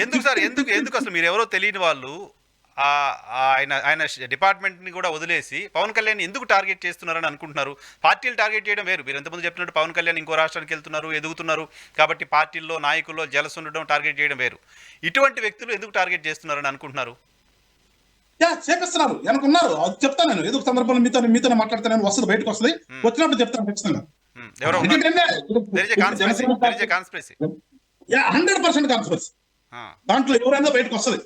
ఎందుకు సార్? ఎందుకు ఎందుకు అసలు మీరెవరో తెలియని వాళ్ళు ఆయన ఆయన డిపార్ట్మెంట్‌ని కూడా వదిలేసి పవన్ కళ్యాణ్ ఎందుకు టార్గెట్ చేస్తున్నారని అనుకుంటున్నారు? పార్టీలు టార్గెట్ చేయడం వేరు. మీరు ఇంతకుముందు చెప్పినట్టు పవన్ కళ్యాణ్ ఇంకో రాష్ట్రానికెళ్తున్నారు, ఎదుగుతున్నారు. కాబట్టి పార్టీల్లో నాయకుల్లో జలస్ ఉండడం, టార్గెట్ చేయడం వేరు. ఇటువంటి వ్యక్తులు ఎందుకు టార్గెట్ చేస్తున్నారని అనుకుంటున్నారు? చేపిస్తున్నారు వెనకున్నారు. అది చెప్తాను నేను. ఏదో ఒక సందర్భంలో మీతోనే మాట్లాడతాను. వస్తుంది, బయటకు వస్తుంది. వచ్చినప్పుడు చెప్తాను ఖచ్చితంగా. ఎవరో కాన్స్పిరసీ. 100% కాన్స్పిరసీ. దాంట్లో ఎవరైనా బయటకు వస్తుంది.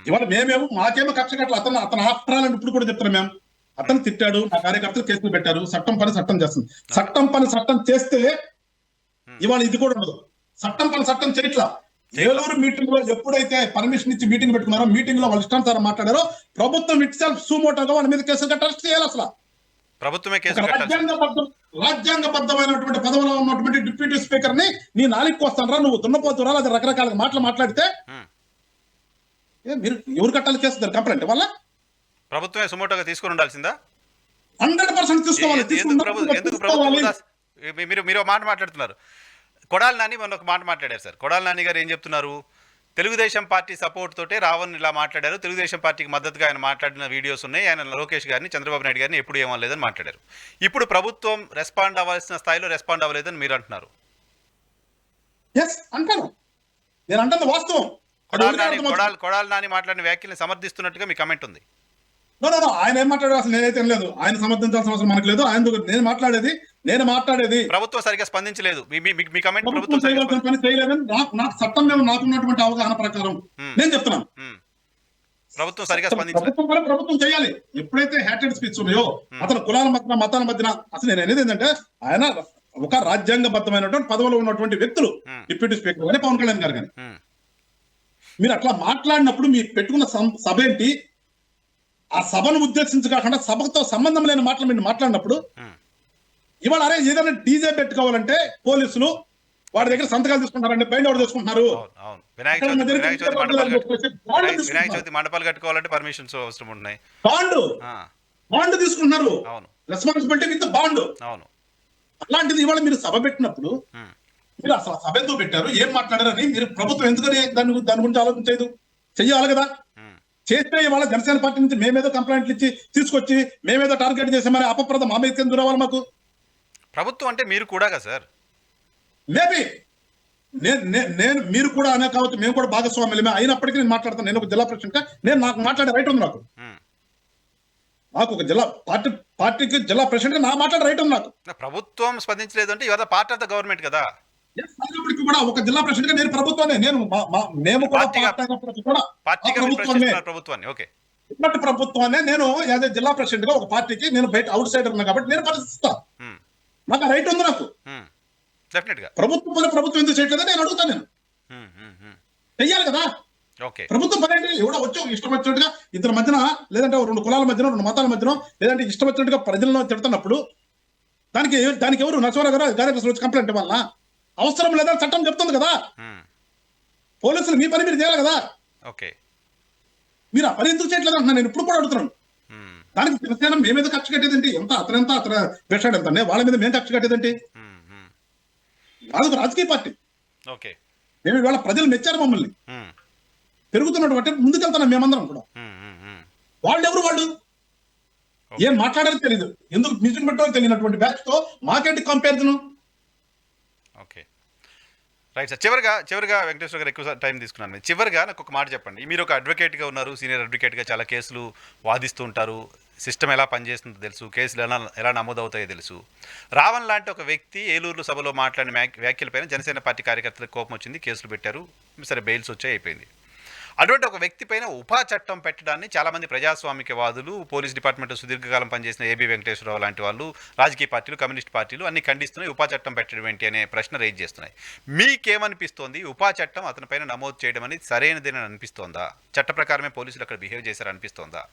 ఇవాళ మేమేమో మాకేమో కక్ష కట్టలు. అతను ఆఫ్టరాలని ఇప్పుడు కూడా చెప్తున్నాం మేము. అతను తిట్టాడు, నా కార్యకర్తలు కేసులు పెట్టారు. చట్టం పని చట్టం చేస్తుంది. చట్టం పని చట్టం చేస్తే ఇవాళ ఇది కూడా ఉండదు. చట్టం పని చట్టం చేయట్లా. ఏలూరు మీటింగ్ లో ఎప్పుడైతే పర్మిషన్ ఇచ్చి మీటింగ్ పెట్టుకున్నారో, మీటింగ్ లో వాళ్ళు ఇష్టానుసారం మాట్లాడారో, ప్రభుత్వం ఇట్ సెల్ఫ్ సుమోటోగా వాళ్ళ మీద కేసు కట్టి అరెస్ట్ చేయాలి. అసలు ప్రభుత్వమే కేసు రాజ్యాంగబద్ధమైనటువంటి పదవిలో ఉన్నటువంటి డిప్యూటీ స్పీకర్ ని నీ నాలుగు వస్తానరా, నువ్వు దున్నపోతురా, లేదా రకరకాల మాటలు మాట్లాడితే మీరు ఎవరు కట్టాలి కేసు? కంప్లైంట్ వల్ల ప్రభుత్వమే సుమోటోగా తీసుకుని ఉండాల్సిందా? 100% తీసుకోవాలి. మీరు మాట మాట్లాడుతున్నారు. కొడాలి నాని మొన్న ఒక మాట మాట్లాడారు సార్. కొడాలి నాని గారు ఏం చెప్తున్నారు? తెలుగుదేశం పార్టీ సపోర్ట్ తోటే రావణ్ ఇలా మాట్లాడారు, తెలుగుదేశం పార్టీకి మద్దతుగా ఆయన మాట్లాడిన వీడియోస్ ఉన్నాయి, ఆయన లోకేష్ గారిని, చంద్రబాబు నాయుడు గారిని ఎప్పుడు ఏమనలేదని మాట్లాడారు. ఇప్పుడు ప్రభుత్వం రెస్పాండ్ అవ్వాల్సిన స్థాయిలో రెస్పాండ్ అవ్వలేదని మీరు అంటున్నారు. అంటాను, నేను అంటుంది వాస్తవం. కొడాలి నాని మాట్లాడిన వ్యాఖ్యల్ని సమర్థిస్తున్నట్టుగా మీ కమెంట్ ఉంది. ఆయన ఏం మాట్లాడారు అసలు నేనైతే లేదు. ఆయన సమర్థించాల్సిన అవసరం మనకు లేదు. ఆయన నేను మాట్లాడేది ప్రభుత్వం సరిగ్గా స్పందించలేదు. మీ కమెంట్ ప్రభుత్వం చేయవలసిన పని చేయలేదని నాకు చట్టం మీద నాకున్నటువంటి అవగాహన ప్రకారం నేను చెప్తున్నాను. ప్రభుత్వం సరిగ్గా స్పందించలేదు. ప్రభుత్వం చేయాలి. ఎప్పుడైతే హ్యాటెడ్ స్పీచ్ ఉన్నాయో, అతను కులాల మధ్య మతాల మధ్యన, అసలు నేను అనేది ఏంటంటే ఆయన ఒక రాజ్యాంగబద్ధమైనటువంటి పదవిలో ఉన్నటువంటి వ్యక్తులు, డిప్యూటీ స్పీకర్ కానీ పవన్ కళ్యాణ్ గారు కానీ, మీరు అట్లా మాట్లాడినప్పుడు మీరు పెట్టుకున్న సభ ఏంటి? ఆ సభను ఉద్దేశించి కాకుండా సభతో సంబంధం లేని మాటలు మీరు మాట్లాడినప్పుడు, ఇవాళ అరే ఏదైనా డీజే పెట్టుకోవాలంటే పోలీసులు వాడి దగ్గర సంతకాలు తీసుకుంటారంటే బయట ఎవరు తీసుకుంటున్నారు? వినాయక చవితి మండపాలు కట్టుకోవాలంటే పర్మిషన్స్ అవసరం ఉన్నాయి. బాండ్ తీసుకుంటున్నారు. Responsibility with bond. అలాంటిది ఇవాళ మీరు సభ పెట్టినప్పుడు మీరు అసలు సభ ఎందుకు పెట్టారు, ఏం మాట్లాడారని మీరు ప్రభుత్వం ఎందుకని దాని గురించి ఆలోచించలేదు? చెయ్యాలి కదా. చేస్తే ఇవాళ జనసేన పార్టీ నుంచి మేమేదో కంప్లైంట్లు ఇచ్చి తీసుకొచ్చి మేమేదో టార్గెట్ చేసామని అపప్రద మా మీద కింద రావాలి మాకు. ప్రభుత్వం అంటే మీరు కూడా కదా సార్. మేబీ నేను మీరు కూడా అనే కావచ్చు, మేము కూడా భాగస్వామ్యులమే అయినప్పటికీ నేను మాట్లాడతాను. నేను ఒక జిల్లా ప్రెసిడెంట్ గా నాకు మాట్లాడే రైట్ ఉంది. నాకు ఒక పార్టీకి జిల్లా ప్రెసిడెంట్ గా మాట్లాడే రైట్ ఉంది నాకు. ప్రభుత్వం స్పందించలేదు అంటే యువత పార్ట్ ఆఫ్ ద గవర్నమెంట్ కదా. అయినప్పటికీ కూడా ఒక జిల్లా ప్రెసిడెంట్ గా నేను ప్రభుత్వాన్ని మేము కూడా ప్రభుత్వాన్ని నేను యాజ్ ఏ జిల్లా ప్రెసిడెంట్ గా ఒక పార్టీకి నేను బయట అవుట్ సైడర్ ఉన్నా కాబట్టి నేను పరిస్థిస్తా. నాకు రైట్ ఉంది. నాకు ప్రభుత్వం ఎందుకు చేయట్లేదని నేను అడుగుతాను. నేను చెయ్యాలి కదా. ప్రభుత్వం పని అంటే ఎవడో వచ్చి ఇష్టం వచ్చినట్టుగా ఇద్దరు మధ్యన, లేదంటే రెండు కులాల మధ్యన, రెండు మతాల మధ్యన, లేదంటే ఇష్టం వచ్చినట్టుగా ప్రజలను తిడుతున్నప్పుడు దానికి ఎవరు నరసింహారావు గారు వచ్చి కంప్లైంట్ ఇవ్వాలన్నా? అవసరం లేదని చట్టం చెప్తుంది కదా. పోలీసులు మీ పని మీరు చేయాలి కదా. మీరు ఆ పని ఎందుకు చేయట్లేదు అంటున్నా నేను ఇప్పుడు కూడా అడుగుతున్నాను. దానికి జనసేన మేమేదో ఖర్చు కట్టేదండి. అతను వేషాడు ఎంత వాళ్ళ మీద మేము ఖర్చు కట్టేదండి. అది రాజకీయ పార్టీ. మేము ఇవాళ ప్రజలు మెచ్చారు మమ్మల్ని. పెరుగుతున్నటువంటి ముందుకెళ్తున్నాం మేమందరం కూడా. వాళ్ళు ఎవరు? వాళ్ళు ఏం మాట్లాడారో తెలియదు. ఎందుకు మీటింగ్ పెట్టాలో తెలియనటువంటి బ్యాచ్ తో మాకేంటి కంపారిజన్? Right sir. చివరిగా వెంకటేశ్వర గారు ఎక్కువ టైం తీసుకున్నాను. చివరిగా నాకు ఒక మాట చెప్పండి. మీరు ఒక అడ్వకేట్గా ఉన్నారు, సీనియర్ అడ్వకేట్గా చాలా కేసులు వాదిస్తూ ఉంటారు. సిస్టమ్ ఎలా పనిచేస్తుందో తెలుసు, కేసులు ఎలా నమోదవుతాయో తెలుసు. రావణ్ లాంటి ఒక వ్యక్తి ఏలూరు సభలో మాట్లాడిన వ్యాఖ్యలపైన జనసేన పార్టీ కార్యకర్తలకు కోపం వచ్చింది, కేసులు పెట్టారు. సరే, బెయిల్స్ వచ్చాయి, అయిపోయింది. అటువంటి ఒక వ్యక్తి పైన ఉపా చట్టం పెట్టడాన్ని చాలామంది ప్రజాస్వామికవాదులు, పోలీస్ డిపార్ట్మెంట్ సుదీర్ఘకాలం పనిచేసిన ఏబీ వెంకటేశ్వరరావు లాంటి వాళ్ళు, రాజకీయ పార్టీలు, కమ్యూనిస్ట్ పార్టీలు అన్ని ఖండిస్తున్నాయి. ఉపా చట్టం పెట్టడం ఏంటి అనే ప్రశ్న రైజ్ చేస్తున్నాయి. మీకేమనిపిస్తోంది? ఉపా చట్టం అతని పైన నమోదు చేయడం అనేది సరైనదేనని అనిపిస్తోందా? చట్ట ప్రకారమే పోలీసులు అక్కడ బిహేవ్ చేశారు అనిపిస్తోందా?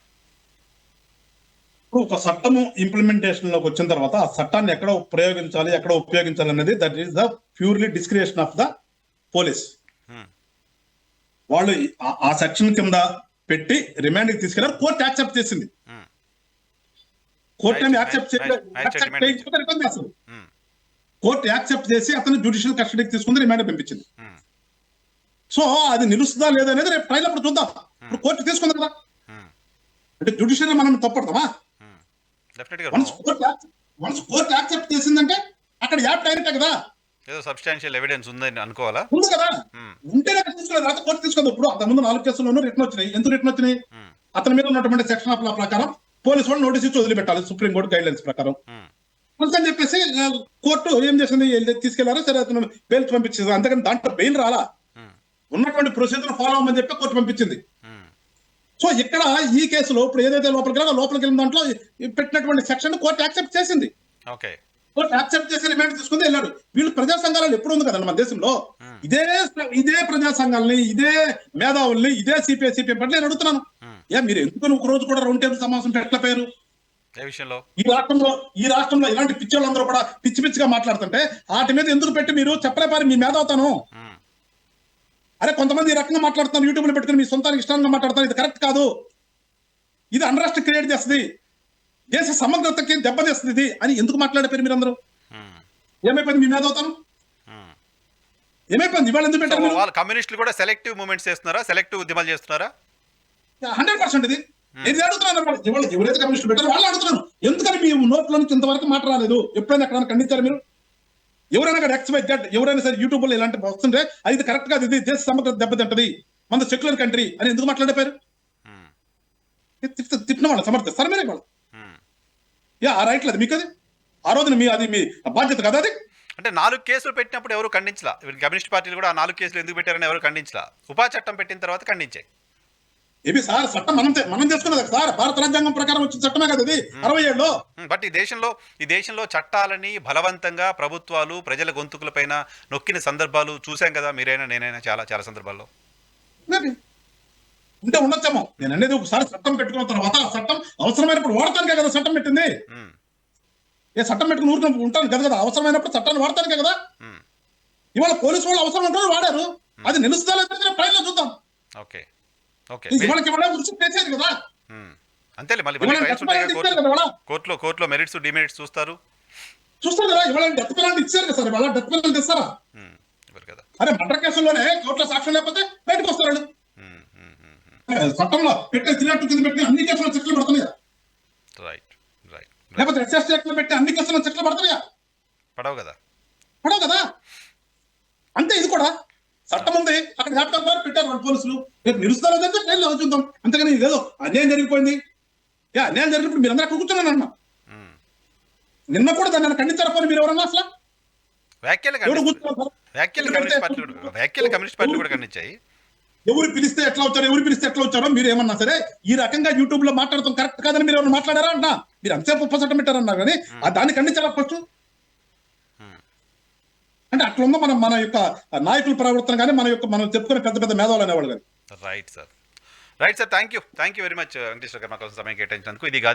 ఒక చట్టము ఇంప్లిమెంటేషన్ లోకి వచ్చిన తర్వాత ఆ చట్టాన్ని ఎక్కడ ప్రయోగించాలి, ఎక్కడ ఉపయోగించాలి అనేది that is the purely discretion of the police. వాళ్ళు ఆ సెక్షన్ కింద పెట్టి రిమాండ్ కి తీసుకెళ్లారు. కోర్టు యాక్సెప్ట్ చేసింది. కోర్టు ఏమి యాక్సెప్ట్ అసలు కోర్టు యాక్సెప్ట్ చేసి అతను జ్యుడిషియల్ కస్టడీకి తీసుకుంది, రిమాండ్ పంపించింది. సో అది నిలుస్తుందా లేదా అనేది రేపు ట్రైల్ అప్పుడు చూద్దాం. ఇప్పుడు కోర్టు తీసుకుంది కదా, అంటే జ్యుడిషియరీ మనం తప్పడతామా? డెఫినెట్గా వన్స్ కోర్టు యాక్సెప్ట్ చేసిందంటే అక్కడ యాప్ట్ అయినట్టే కదా, ఏదో సబ్స్టాన్షియల్ ఎవిడెన్స్ ఉందని అనుకోవాలా? ఉంది కదా. ఉంటేనే అక్కడ తీసుకోలేదు, తర్వాత కోర్టు తీసుకోదు. ఇప్పుడు అంతకుముందు 4 కేసుల్లోనూ రిటర్న్ వచ్చినాయి. ఎందుకు రిటర్న్ వచ్చినాయి? అతని మీద ఉన్నటువంటి సెక్షన్ ఆఫ్ లా ప్రకారం పోలీసు వాళ్ళు నోటీస్ ఇచ్చి వదిలిపెట్టాలి సుప్రీంకోర్టు గైడ్ లైన్స్ ప్రకారం. అందుకని చెప్పేసి కోర్టు ఏం చేసింది, తీసుకెళ్లారు, సరే అతను బెయిల్ పంపించింది. అంతేకాని దాంట్లో బెయిల్ రాలా, ఉన్నటువంటి ప్రొసీజర్ ఫాలో అవ్వమని చెప్పి కోర్టు పంపించింది. సో ఇక్కడ ఈ కేసులో ఇప్పుడు ఏదైతే లోపలికి వెళ్ళిన దాంట్లో పెట్టినటువంటి సెక్షన్ కోర్టు యాక్సెప్ట్ చేసింది. ఓకే, కోర్టు యాక్సెప్ట్ చేసి రిమాండ్ తీసుకుంది, వెళ్ళాడు. వీళ్ళు ప్రజా సంఘాలు ఎప్పుడు ఉంది కదండి మన దేశంలో, ఇదే ప్రజా సంఘాలని, ఇదే మేధావుల్ని, ఇదే సిపిఐ పట్ల నేను అడుగుతున్నాను, మీరు ఎందుకు ఒక రోజు కూడా రౌండ్ టేబుల్ సమావేశం పెట్టలేపారు? ఈ రాష్ట్రంలో ఇలాంటి పిచ్చోళ్ళందరూ కూడా పిచ్చి పిచ్చిగా మాట్లాడుతుంటే వాటి మీద ఎందుకు పెట్టి మీరు చెప్పలేపారు మీ మేధావుతాను? అరే కొంతమంది ఈ రకంగా మాట్లాడుతున్నారు, యూట్యూబ్ లో పెట్టుకుని మీ సొంతానికి ఇష్టాన్ని మాట్లాడుతున్నారు, ఇది కరెక్ట్ కాదు, ఇది అన్రెస్ట్ క్రియేట్ చేస్తుంది, దేశ సమగ్రతకి దెబ్బతీస్తుంది ఇది అని ఎందుకు మాట్లాడిపోయారు మీరందరూ? ఏమైపోయింది మీ మేధావుతాను? ఏమైపోయింది? ఇవాళ ఎందుకు పెట్టారు? వాళ్ళు కమ్యూనిస్టులు కూడా సెలెక్టివ్ మూవ్మెంట్స్ చేస్తున్నారా, సెలెక్టివ్ ఉద్యమాలు చేస్తున్నారా? 100% ఇది నేను అడుగుతున్నాను. ఇవాళ ఎవరైతే కమ్యూనిస్టులు పెట్టారో వాళ్ళు అడుగుతున్నాను, ఎందుకని మీ నోట్లో నుంచి ఇంతవరకు మాట రాలేదు? ఎప్పుడైనా ఎక్కడైనా ఖండించారు మీరు? ఎవరైనా ఎక్స్వైజ్ ఎవరైనా సరే యూట్యూబ్ లో ఇలాంటి వస్తుంటే అది కరెక్ట్ కాదు, ఇది దేశ సమగ్రత దెబ్బతింటది, మన సెక్యులర్ కంట్రీ అని ఎందుకు మాట్లాడిపోయారు? తిట్టిన వాళ్ళు సమర్థిస్తారు మీరే వాళ్ళు. ఆ రైట్ లేదు మీకు, అది ఆ రోజున అది మీ బాధ్యత కదా. అది అంటే 4 కేసులు పెట్టినప్పుడు ఎవరు ఖండించలా. కమ్యూనిస్ట్ పార్టీలు కూడా ఆ 4 కేసులు ఎందుకు పెట్టారని ఎవరు ఖండించలా. ఉపా చట్టం పెట్టిన తర్వాత ఖండించాయి. ఇవి సార్ చట్టం మనం చేసుకున్నది సార్, భారత రాజ్యాంగం ప్రకారం వచ్చిన చట్టమే కదా ఇది 67లో. బట్ ఈ దేశంలో చట్టాలని బలవంతంగా ప్రభుత్వాలు ప్రజల గొంతుకుల పైన నొక్కిన సందర్భాలు చూసాం కదా, మీరైనా నేనైనా చాలా సందర్భాల్లో. ఉంటే ఉండొచ్చేమో, నేను అనేది ఒకసారి చట్టం పెట్టుకున్న తర్వాత ఆ చట్టం అవసరమైనప్పుడు వాడతానికే కదా చట్టం పెట్టింది. ఏ చట్టం పెట్టుకుని ఊరికి ఉంటాను కదా, అవసరమైనప్పుడు చట్టాన్ని వాడతానికే కదా. ఇవాళ పోలీసు వాళ్ళు అవసరం ఉంటే వాడారు, అది నిలుస్తుందా లేదా ఫైల్లో చూద్దాం. ఓకే, కదా అంతేలే, మళ్ళీ కోర్టులో మెరిట్స్ డిమెరిట్స్ చూస్తారు కదా. ఇవాళ డెత్ పెనాల్టీ ఇచ్చారు కదా సార్, ఇవాళ డెత్ పెనాల్టీ ఇస్తారా? అరే మర్డర్ కేసుల్లోనే కోర్టులో సాక్ష్యం లేకపోతే బయటకు వస్తారు. చట్టంలో పెట్టే తిన్నట్టు కింద పెట్టి అన్ని కేసుల్లో చెట్లు పడుతున్నాయా? లేకపోతే ఎస్ఎస్ చెట్లు పెట్టి అన్ని కేసుల్లో చెట్లు పడుతున్నాయా? పడవు కదా. అంతే, ఇది కూడా చట్టం ఉంది, అక్కడ ల్యాప్టాప్ పెట్టారు వాళ్ళు పోలీసులు, రేపు నిలుస్తారంటే ట్రైన్లో చూద్దాం. అంతేగాని ఇదేదో అన్యాయం జరిగిపోయింది, అన్యాయం జరిగినప్పుడు మీరు అందరూ కూర్చున్నాను అన్న. నిన్న కూడా దాన్ని ఖండించారా పోనీ మీరు ఎవరన్నా? అసలు కమ్యూనిస్ట్ పార్టీలు కూడా ఖండించాయి. ఎవరు పిలిస్తే ఎట్లా వచ్చారో మీరు ఏమన్నా సరే ఈ రకంగా యూట్యూబ్ లో మాట్లాడతాం కరెక్ట్ కాదని మీరు ఎవరు మాట్లాడారా అన్నా? మీరు అంతసేపు ఉప చట్టం పెట్టారన్నా కానీ దాన్ని ఖండించారా ఫస్ట్? అంటే అట్లుందో మన యొక్క నాయకుల ప్రవర్తన కానీ మనం చెప్పుకునే పెద్ద మేధావులు అనేవాళ్ళు కానీ. Right sir, thank you very much Venkateswara గారు, మాకు సమయం కేటాయించినందుకు. ఇది కాదు